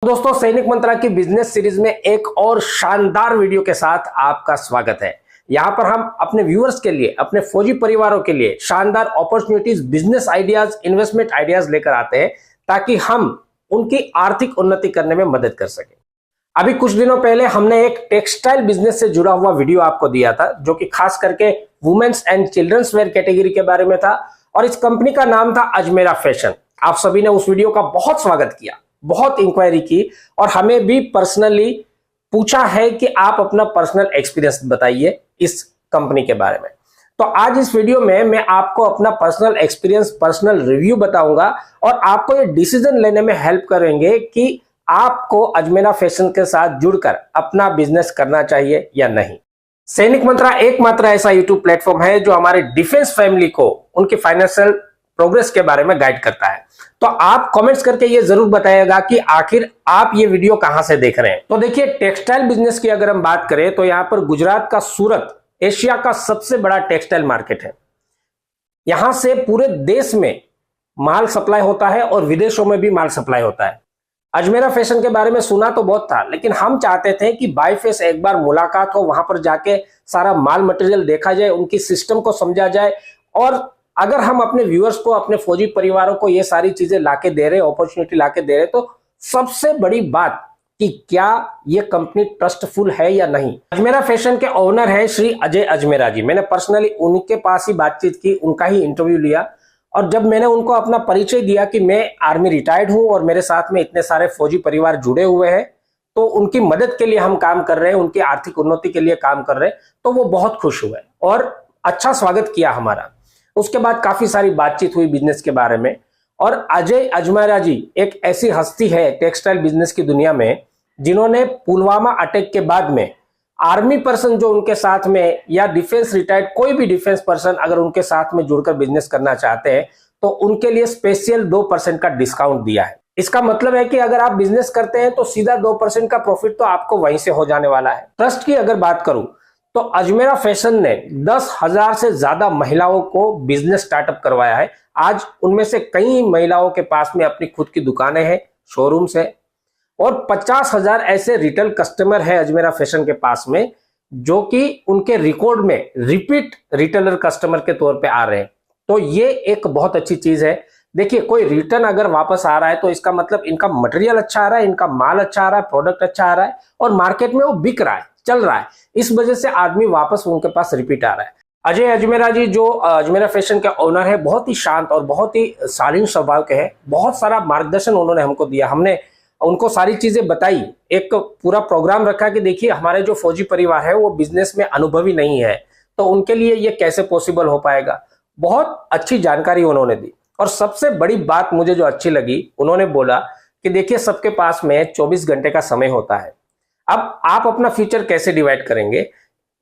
दोस्तों, सैनिक मंत्रा की बिजनेस सीरीज में एक और शानदार वीडियो के साथ आपका स्वागत है। यहां पर हम अपने व्यूअर्स के लिए, अपने फौजी परिवारों के लिए शानदार opportunities, business ideas, investment ideas लेकर आते हैं ताकि हम उनकी आर्थिक उन्नति करने में मदद कर सके। अभी कुछ दिनों पहले हमने एक टेक्सटाइल बिजनेस से जुड़ा हुआ वीडियो आपको दिया था, जो कि खास करके women's and children's wear category के बारे में था, और इस कंपनी का नाम था अजमेरा फैशन। आप सभी ने उस वीडियो का बहुत स्वागत किया, बहुत इंक्वायरी की, और हमें भी पर्सनली पूछा है कि आप अपना पर्सनल एक्सपीरियंस बताइए इस कंपनी के बारे में। तो आज इस वीडियो में मैं आपको अपना पर्सनल एक्सपीरियंस, पर्सनल रिव्यू बताऊंगा, और आपको ये डिसीजन लेने में हेल्प करेंगे कि आपको अजमेरा फैशन के साथ जुड़कर अपना बिजनेस करना चाहिए या नहीं। सैनिक मंत्रा एकमात्र ऐसा यूट्यूब प्लेटफॉर्म है जो हमारे डिफेंस फैमिली को उनकी फाइनेंशियल प्रोग्रेस के बारे में गाइड करता है। तो आप कमेंट्स करके ये जरूर बताइएगा कि आखिर आप ये वीडियो कहां से देख रहे हैं। तो देखिए, टेक्सटाइल बिजनेस की अगर हम बात करें तो यहां पर गुजरात का सूरत एशिया का सबसे बड़ा टेक्सटाइल मार्केट है। यहां से पूरे देश में माल सप्लाई होता है और विदेशों में भी माल सप्लाई होता है। अजमेरा फैशन के बारे में सुना तो बहुत था, लेकिन हम चाहते थे कि बाय फेस एक बार मुलाकात हो, वहां पर जाके सारा माल मटेरियल देखा जाए, उनकी सिस्टम को समझा जाए, और अगर हम अपने व्यूअर्स को, अपने फौजी परिवारों को ये सारी चीजें लाके दे रहे, अपॉर्चुनिटी लाके दे रहे, तो सबसे बड़ी बात कि क्या ये कंपनी ट्रस्टफुल है या नहीं। अजमेरा फैशन के ओनर है श्री अजय अजमेरा जी। मैंने पर्सनली उनके पास ही बातचीत की, उनका ही इंटरव्यू लिया, और जब मैंने उनको अपना परिचय दिया कि मैं आर्मी रिटायर्ड हूं और मेरे साथ में इतने सारे फौजी परिवार जुड़े हुए हैं, तो उनकी मदद के लिए हम काम कर रहे हैं, उनकी आर्थिक उन्नति के लिए काम कर रहे हैं, तो वो बहुत खुश हुए और अच्छा स्वागत किया हमारा। उसके बाद काफी सारी बातचीत हुई बिजनेस के बारे में। और अजय अजमेरा जी एक ऐसी हस्ती है टेक्सटाइल बिजनेस की दुनिया में, जिन्होंने पुलवामा अटैक के बाद में आर्मी पर्सन जो उनके साथ में, या डिफेंस रिटायर्ड कोई भी डिफेंस पर्सन अगर उनके साथ में जुड़कर बिजनेस करना चाहते हैं, तो उनके लिए स्पेशल 2% का डिस्काउंट दिया है। इसका मतलब है कि अगर आप बिजनेस करते हैं तो सीधा 2% का प्रॉफिट तो आपको वहीं से हो जाने वाला है। ट्रस्ट की अगर बात करूं तो अजमेरा फैशन ने 10,000 से ज्यादा महिलाओं को बिजनेस स्टार्टअप करवाया है। आज उनमें से कई महिलाओं के पास में अपनी खुद की दुकानें हैं, शोरूम्स है, और 50,000 ऐसे रिटेल कस्टमर है अजमेरा फैशन के पास में, जो कि उनके रिकॉर्ड में रिपीट रिटेलर कस्टमर के तौर पे आ रहे हैं। तो ये एक बहुत अच्छी चीज है। देखिए, कोई रिटर्न अगर वापस आ रहा है तो इसका मतलब इनका मटेरियल अच्छा आ रहा है, इनका माल अच्छा आ रहा है, प्रोडक्ट अच्छा आ रहा है, और मार्केट में वो बिक रहा है, चल रहा है। इस वजह से आदमी वापस उनके पास रिपीट आ रहा है। अजय अजमेरा जी जो अजमेरा फैशन के ओनर है, बहुत ही शांत और बहुत ही शालीन स्वभाव के हैं। बहुत सारा मार्गदर्शन उन्होंने हमको दिया, हमने उनको सारी चीजें बताई। एक पूरा प्रोग्राम रखा कि देखिए, हमारे जो फौजी परिवार है वो बिजनेस में अनुभवी नहीं है, तो उनके लिए ये कैसे पॉसिबल हो पाएगा। बहुत अच्छी जानकारी उन्होंने दी। और सबसे बड़ी बात मुझे जो अच्छी लगी, उन्होंने बोला कि देखिए, सबके पास में 24 घंटे का समय होता है। अब आप अपना फ्यूचर कैसे डिवाइड करेंगे?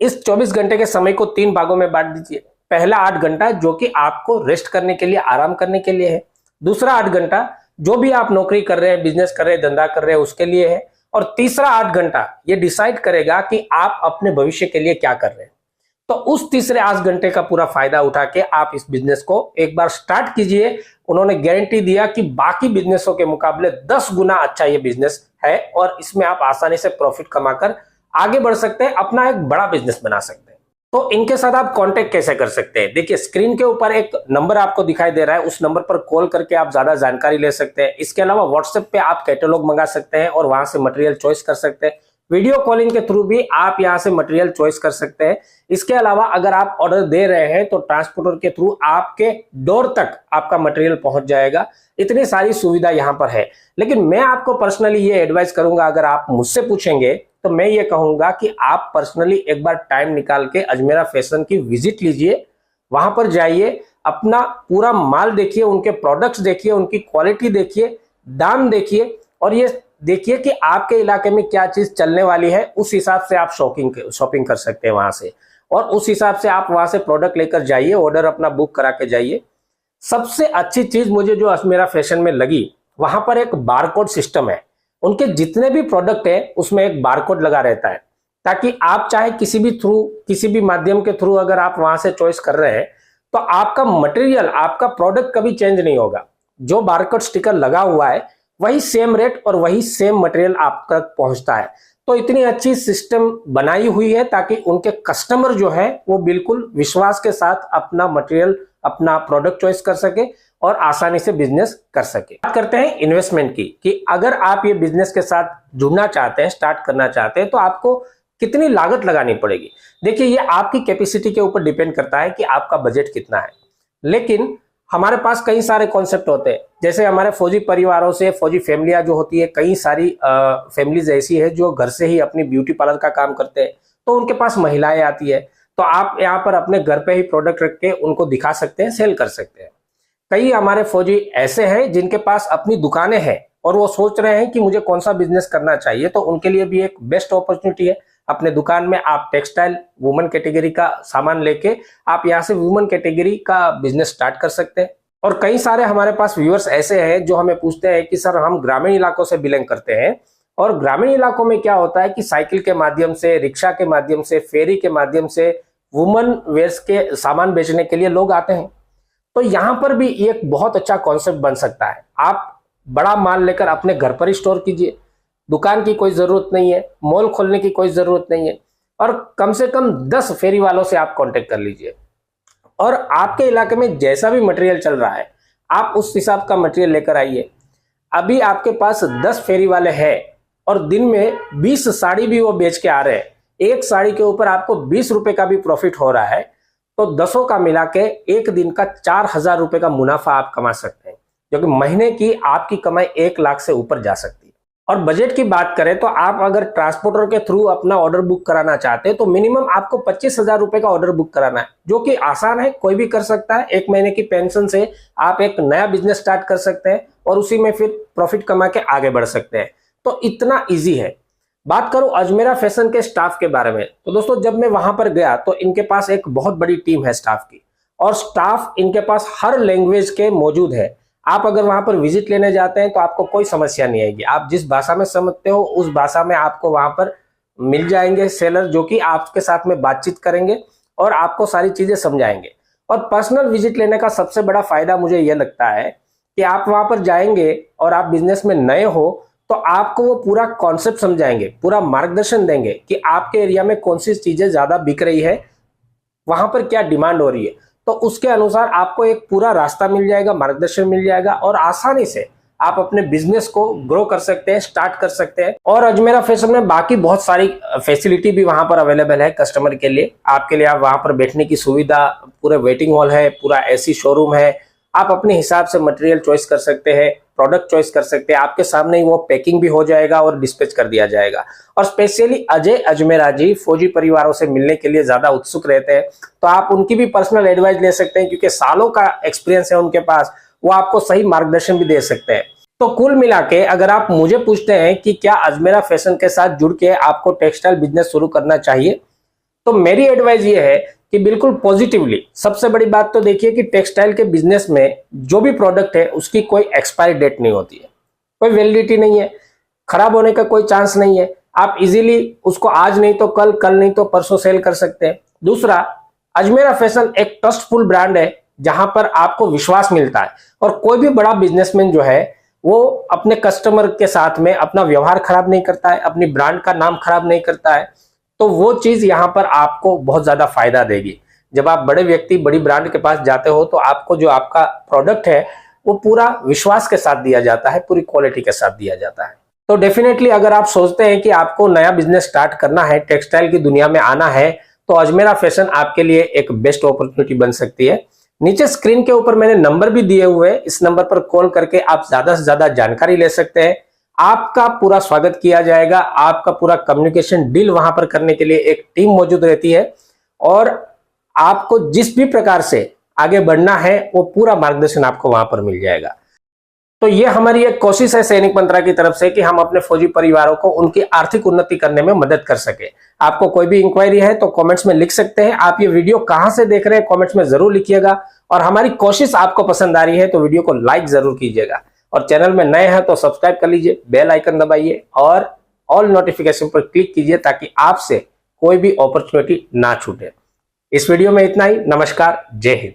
इस 24 घंटे के समय को 3 भागों में बांट दीजिए। पहला 8 घंटा जो कि आपको रेस्ट करने के लिए, आराम करने के लिए है। दूसरा 8 घंटा जो भी आप नौकरी कर रहे हैं, बिजनेस कर रहे हैं, धंधा कर रहे हैं, उसके लिए है। और तीसरा 8 घंटा ये डिसाइड करेगा कि आप अपने भविष्य के लिए क्या कर रहे हैं। तो उस तीसरे 8 घंटे का पूरा फायदा उठा के आप इस बिजनेस को एक बार स्टार्ट कीजिए। उन्होंने गारंटी दिया कि बाकी बिजनेसों के मुकाबले 10 गुना अच्छा ये बिजनेस है, और इसमें आप आसानी से प्रॉफिट कमाकर आगे बढ़ सकते हैं, अपना एक बड़ा बिजनेस बना सकते हैं। तो इनके साथ आप कांटेक्ट कैसे कर सकते हैं? देखिए, स्क्रीन के ऊपर एक नंबर आपको दिखाई दे रहा है, उस नंबर पर कॉल करके आप ज्यादा जानकारी ले सकते हैं। इसके अलावा व्हाट्सएप पे आप कैटलॉग मंगा सकते हैं और वहां से मटेरियल चॉइस कर सकते हैं। वीडियो कॉलिंग के थ्रू भी आप यहां से मटेरियल चॉइस कर सकते हैं। इसके अलावा अगर आप ऑर्डर दे रहे हैं तो ट्रांसपोर्टर के थ्रू आपके डोर तक आपका मटेरियल पहुंच जाएगा। इतनी सारी सुविधा यहां पर है। लेकिन मैं आपको पर्सनली ये एडवाइस करूंगा, अगर आप मुझसे पूछेंगे तो मैं ये कहूंगा कि आप पर्सनली एक बार टाइम निकाल के अजमेरा फैशन की विजिट लीजिए। वहां पर जाइए, अपना पूरा माल देखिए, उनके प्रोडक्ट्स देखिए, उनकी क्वालिटी देखिए, दाम देखिए, और ये देखिए कि आपके इलाके में क्या चीज चलने वाली है। उस हिसाब से आप शॉपिंग कर सकते हैं वहां से, और उस हिसाब से आप वहां से प्रोडक्ट लेकर जाइए, ऑर्डर अपना बुक करा के जाइए। सबसे अच्छी चीज मुझे जो अजमेरा फैशन में लगी, वहां पर एक बारकोड सिस्टम है। उनके जितने भी प्रोडक्ट है उसमें एक बारकोड लगा रहता है, ताकि आप चाहे किसी भी माध्यम के थ्रू अगर आप वहां से चॉइस कर रहे हैं, तो आपका मटेरियल, आपका प्रोडक्ट कभी चेंज नहीं होगा। जो बारकोड स्टिकर लगा हुआ है वही सेम रेट और वही सेम मटेरियल आप तक पहुंचता है। तो इतनी अच्छी सिस्टम बनाई हुई है ताकि उनके कस्टमर जो है वो बिल्कुल विश्वास के साथ अपना मटेरियल, अपना प्रोडक्ट चॉइस कर सके और आसानी से बिजनेस कर सके। बात करते हैं इन्वेस्टमेंट की, कि अगर आप ये बिजनेस के साथ जुड़ना चाहते हैं, स्टार्ट करना चाहते हैं, तो आपको कितनी लागत लगानी पड़ेगी। देखिए, ये आपकी कैपेसिटी के ऊपर डिपेंड करता है कि आपका बजट कितना है। लेकिन हमारे पास कई सारे कॉन्सेप्ट होते हैं, जैसे हमारे फौजी परिवारों से, फौजी फैमिलियां जो होती है, कई सारी फैमिलीज ऐसी है जो घर से ही अपनी ब्यूटी पार्लर का काम करते हैं, तो उनके पास महिलाएं आती है, तो आप यहाँ पर अपने घर पे ही प्रोडक्ट रख के उनको दिखा सकते हैं, सेल कर सकते हैं। कई हमारे फौजी ऐसे हैं जिनके पास अपनी दुकानें हैं और वो सोच रहे हैं कि मुझे कौन सा बिजनेस करना चाहिए, तो उनके लिए भी एक बेस्ट अपॉर्चुनिटी है। अपने दुकान में आप टेक्सटाइल वुमेन कैटेगरी का सामान लेके आप यहाँ से वुमेन कैटेगरी का बिजनेस स्टार्ट कर सकते हैं। और कई सारे हमारे पास व्यूअर्स ऐसे हैं जो हमें पूछते हैं कि सर, हम ग्रामीण इलाकों से बिलोंग करते हैं, और ग्रामीण इलाकों में क्या होता है कि साइकिल के माध्यम से, रिक्शा के माध्यम से, फेरी के माध्यम से वुमेन वेयर्स के सामान बेचने के लिए लोग आते हैं। तो यहां पर भी एक बहुत अच्छा कॉन्सेप्ट बन सकता है। आप बड़ा माल लेकर अपने घर पर ही स्टोर कीजिए, दुकान की कोई जरूरत नहीं है, मॉल खोलने की कोई जरूरत नहीं है, और कम से कम 10 फेरी वालों से आप कांटेक्ट कर लीजिए, और आपके इलाके में जैसा भी मटेरियल चल रहा है आप उस हिसाब का मटेरियल लेकर आइए। अभी आपके पास 10 फेरी वाले हैं और दिन में 20 साड़ी भी वो बेच के आ रहे हैं, एक साड़ी के ऊपर आपको 20 रुपए का भी प्रॉफिट हो रहा है, तो 10 का मिला के एक दिन का 4000 रुपए का मुनाफा आप कमा सकते हैं, जो कि महीने की आपकी कमाई 1 लाख से ऊपर जा सकती है। और बजट की बात करें तो आप अगर ट्रांसपोर्टर के थ्रू अपना ऑर्डर बुक कराना चाहते हैं तो मिनिमम आपको 25,000 रुपए का ऑर्डर बुक कराना है, जो कि आसान है, कोई भी कर सकता है। 1 महीने की पेंशन से आप एक नया बिजनेस स्टार्ट कर सकते हैं और उसी में फिर प्रॉफिट कमा के आगे बढ़ सकते हैं। तो इतना ईजी है। बात करूं अजमेरा फैशन के स्टाफ के बारे में, तो दोस्तों जब मैं वहां पर गया तो इनके पास एक बहुत बड़ी टीम है स्टाफ की, और स्टाफ इनके पास हर लैंग्वेज के मौजूद है। आप अगर वहां पर विजिट लेने जाते हैं तो आपको कोई समस्या नहीं आएगी। आप जिस भाषा में समझते हो उस भाषा में आपको वहां पर मिल जाएंगे सेलर, जो कि आपके साथ में बातचीत करेंगे और आपको सारी चीजें समझाएंगे। और पर्सनल विजिट लेने का सबसे बड़ा फायदा मुझे यह लगता है कि आप वहां पर जाएंगे और आप बिजनेस में नए हो तो आपको वो पूरा कॉन्सेप्ट समझाएंगे, पूरा मार्गदर्शन देंगे कि आपके एरिया में कौन सी चीजें ज्यादा बिक रही है, वहां पर क्या डिमांड हो रही है, तो उसके अनुसार आपको एक पूरा रास्ता मिल जाएगा, मार्गदर्शन मिल जाएगा, और आसानी से आप अपने बिजनेस को ग्रो कर सकते हैं, स्टार्ट कर सकते हैं। और अजमेरा फैशन में बाकी बहुत सारी फैसिलिटी भी वहां पर अवेलेबल है कस्टमर के लिए। आपके लिए आप वहां पर बैठने की सुविधा, पूरा वेटिंग हॉल है, पूरा एसी शोरूम है, आप अपने हिसाब से मटेरियल चॉइस कर सकते हैं, प्रोडक्ट चॉइस कर सकते हैं, आपके सामने ही वो पैकिंग भी हो जाएगा और डिस्पैच कर दिया जाएगा। और स्पेशली अजय अजमेरा जी फौजी परिवारों से मिलने के लिए ज्यादा उत्सुक रहते हैं, तो आप उनकी भी पर्सनल एडवाइस ले सकते हैं, क्योंकि सालों का एक्सपीरियंस है उनके पास, वो आपको सही मार्गदर्शन भी दे सकते हैं। तो कुल मिला के अगर आप मुझे पूछते हैं कि क्या अजमेरा फैशन के साथ जुड़ के आपको टेक्सटाइल बिजनेस शुरू करना चाहिए, तो मेरी एडवाइस ये है कि बिल्कुल पॉजिटिवली। सबसे बड़ी बात तो देखिए कि टेक्सटाइल के बिजनेस में जो भी प्रोडक्ट है उसकी कोई एक्सपायरी डेट नहीं होती है, कोई वैलिडिटी नहीं है, खराब होने का कोई चांस नहीं है। आप इजीली उसको आज नहीं तो कल, कल नहीं तो परसों सेल कर सकते हैं। दूसरा, अजमेरा फैशन एक ट्रस्टफुल ब्रांड है जहां पर आपको विश्वास मिलता है, और कोई भी बड़ा बिजनेसमैन जो है वो अपने कस्टमर के साथ में अपना व्यवहार खराब नहीं करता है, अपनी ब्रांड का नाम खराब नहीं करता है। तो वो चीज यहाँ पर आपको बहुत ज्यादा फायदा देगी। जब आप बड़े व्यक्ति, बड़ी ब्रांड के पास जाते हो तो आपको जो आपका प्रोडक्ट है वो पूरा विश्वास के साथ दिया जाता है, पूरी क्वालिटी के साथ दिया जाता है। तो डेफिनेटली अगर आप सोचते हैं कि आपको नया बिजनेस स्टार्ट करना है, टेक्सटाइल की दुनिया में आना है, तो अजमेरा फैशन आपके लिए एक बेस्ट अपॉर्चुनिटी बन सकती है। नीचे स्क्रीन के ऊपर मैंने नंबर भी दिए हुए हैं, इस नंबर पर कॉल करके आप ज्यादा से ज्यादा जानकारी ले सकते हैं। आपका पूरा स्वागत किया जाएगा, आपका पूरा कम्युनिकेशन डील वहां पर करने के लिए एक टीम मौजूद रहती है, और आपको जिस भी प्रकार से आगे बढ़ना है वो पूरा मार्गदर्शन आपको वहां पर मिल जाएगा। तो ये हमारी एक कोशिश है सैनिक मंत्रा की तरफ से कि हम अपने फौजी परिवारों को उनकी आर्थिक उन्नति करने में मदद कर सके। आपको कोई भी इंक्वायरी है तो कमेंट्स में लिख सकते हैं। आप ये वीडियो कहां से देख रहे हैं कमेंट्स में जरूर लिखिएगा, और हमारी कोशिश आपको पसंद आ रही है तो वीडियो को लाइक जरूर कीजिएगा, और चैनल में नए हैं तो सब्सक्राइब कर लीजिए, बेल आइकन दबाइए और ऑल नोटिफिकेशन पर क्लिक कीजिए ताकि आपसे कोई भी अपॉर्चुनिटी ना छूटे। इस वीडियो में इतना ही। नमस्कार, जय हिंद।